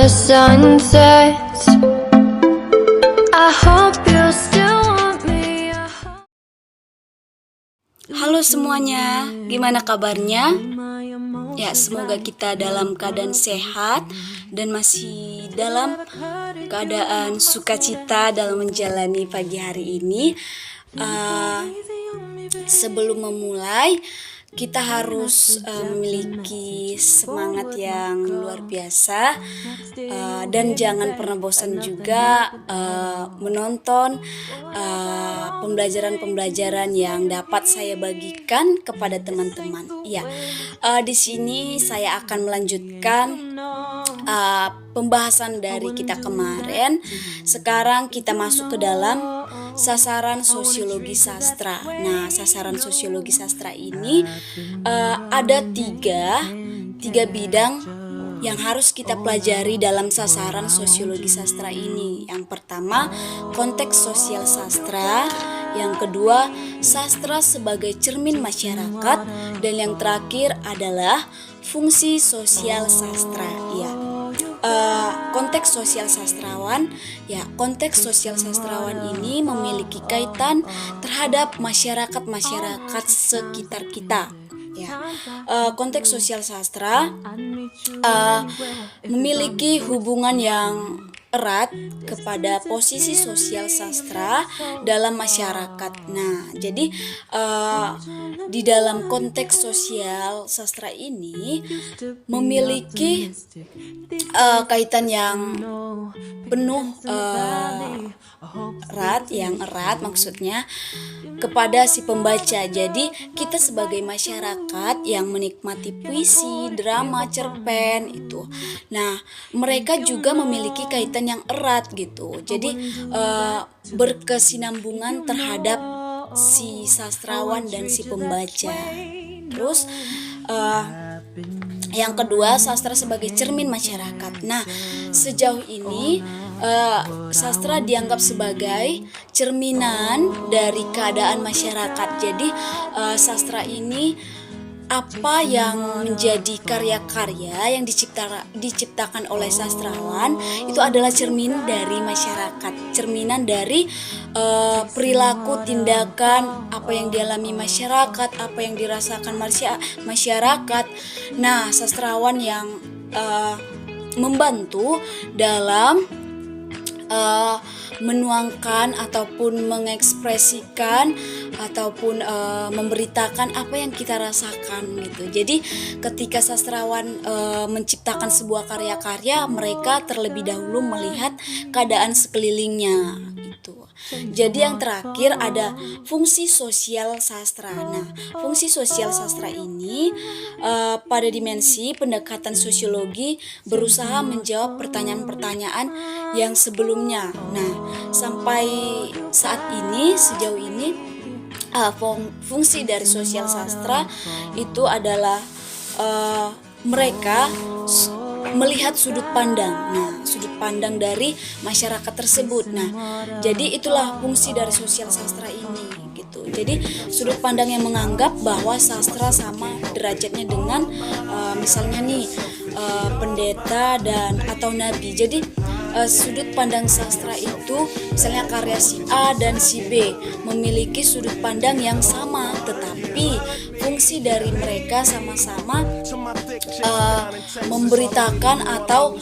the sun sets. I hope you still want me. Halo semuanya, gimana kabarnya? Ya, semoga kita dalam keadaan sehat dan masih dalam keadaan sukacita dalam menjalani pagi hari ini. Sebelum memulai, kita harus memiliki semangat yang luar biasa, dan jangan pernah bosan juga menonton pembelajaran-pembelajaran yang dapat saya bagikan kepada teman-teman. Ya, di sini saya akan melanjutkan pembahasan dari kita kemarin. Sekarang kita masuk ke dalam sasaran sosiologi sastra. Nah, sasaran sosiologi sastra ini ada tiga bidang yang harus kita pelajari dalam sasaran sosiologi sastra ini. Yang pertama, konteks sosial sastra. Yang kedua, sastra sebagai cermin masyarakat. Dan yang terakhir adalah fungsi sosial sastra. Ya. Konteks sosial sastrawan, ya, konteks sosial sastrawan ini memiliki kaitan terhadap masyarakat sekitar kita. Ya, konteks sosial sastra memiliki hubungan yang erat kepada posisi sosial sastra dalam masyarakat. Nah, jadi di dalam konteks sosial sastra ini memiliki kaitan yang penuh erat maksudnya kepada si pembaca. Jadi kita sebagai masyarakat yang menikmati puisi, drama, cerpen itu, nah mereka juga memiliki kaitan yang erat gitu. Jadi berkesinambungan terhadap si sastrawan dan si pembaca. Terus yang kedua, sastra sebagai cermin masyarakat. Nah, sejauh ini sastra dianggap sebagai cerminan dari keadaan masyarakat. Jadi sastra ini apa yang menjadi karya-karya yang diciptakan oleh sastrawan itu adalah cermin dari masyarakat, cerminan dari perilaku, tindakan, apa yang dialami masyarakat, apa yang dirasakan masyarakat. Nah, sastrawan yang membantu dalam menuangkan ataupun mengekspresikan ataupun memberitakan apa yang kita rasakan gitu. Jadi ketika sastrawan menciptakan sebuah karya-karya, mereka terlebih dahulu melihat keadaan sekelilingnya gitu. Jadi yang terakhir ada fungsi sosial sastra. Nah, fungsi sosial sastra ini pada dimensi pendekatan sosiologi berusaha menjawab pertanyaan-pertanyaan yang sebelumnya. Nah, sampai saat ini, sejauh ini fungsi dari sosial sastra itu adalah mereka melihat sudut pandang. Nah, sudut pandang dari masyarakat tersebut. Nah, jadi itulah fungsi dari sosial sastra ini gitu. Jadi sudut pandang yang menganggap bahwa sastra sama derajatnya dengan misalnya nih pendeta dan atau nabi. Jadi sudut pandang sastra itu misalnya karya si A dan si B memiliki sudut pandang yang sama, tetapi fungsi dari mereka sama-sama memberitakan atau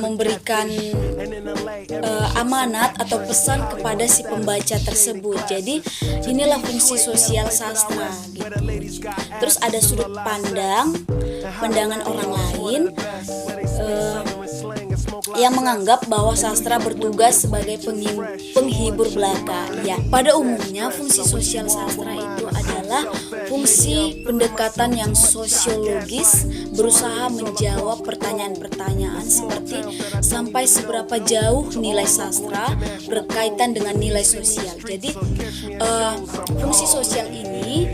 memberikan amanat atau pesan kepada si pembaca tersebut. Jadi inilah fungsi sosial sastra gitu. Terus ada sudut pandangan orang lain yang menganggap bahwa sastra bertugas sebagai penghibur belaka. Ya, pada umumnya fungsi sosial sastra itu adalah fungsi pendekatan yang sosiologis, berusaha menjawab pertanyaan-pertanyaan seperti sampai seberapa jauh nilai sastra berkaitan dengan nilai sosial. Jadi fungsi sosial ini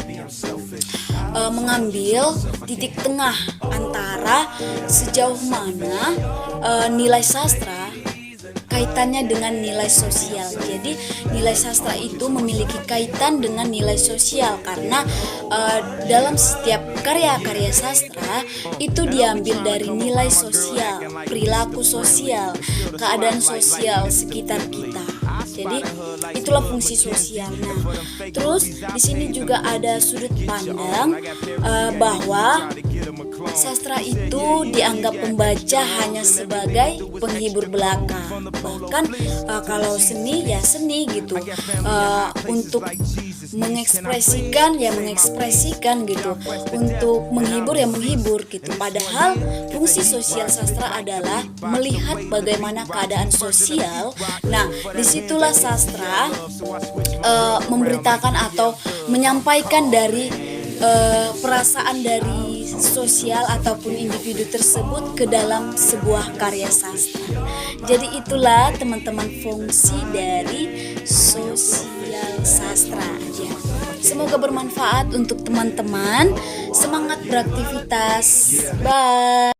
mengambil titik tengah antara sejauh mana nilai sastra, kaitannya dengan nilai sosial. Jadi nilai sastra itu memiliki kaitan dengan nilai sosial karena dalam setiap karya-karya sastra itu diambil dari nilai sosial, perilaku sosial, keadaan sosial sekitar kita. Jadi itulah fungsi sosial. Nah, terus di sini juga ada sudut pandang bahwa sastra itu dianggap pembaca hanya sebagai penghibur belaka. Bahkan kalau seni ya seni gitu, untuk mengekspresikan ya mengekspresikan gitu, untuk menghibur ya menghibur gitu. Padahal fungsi sosial sastra adalah melihat bagaimana keadaan sosial. Nah, disitulah sastra memberitakan atau menyampaikan dari perasaan dari sosial ataupun individu tersebut ke dalam sebuah karya sastra. Jadi itulah teman-teman fungsi dari sosial sastra ya. Semoga bermanfaat untuk teman-teman. Semangat beraktivitas. Bye.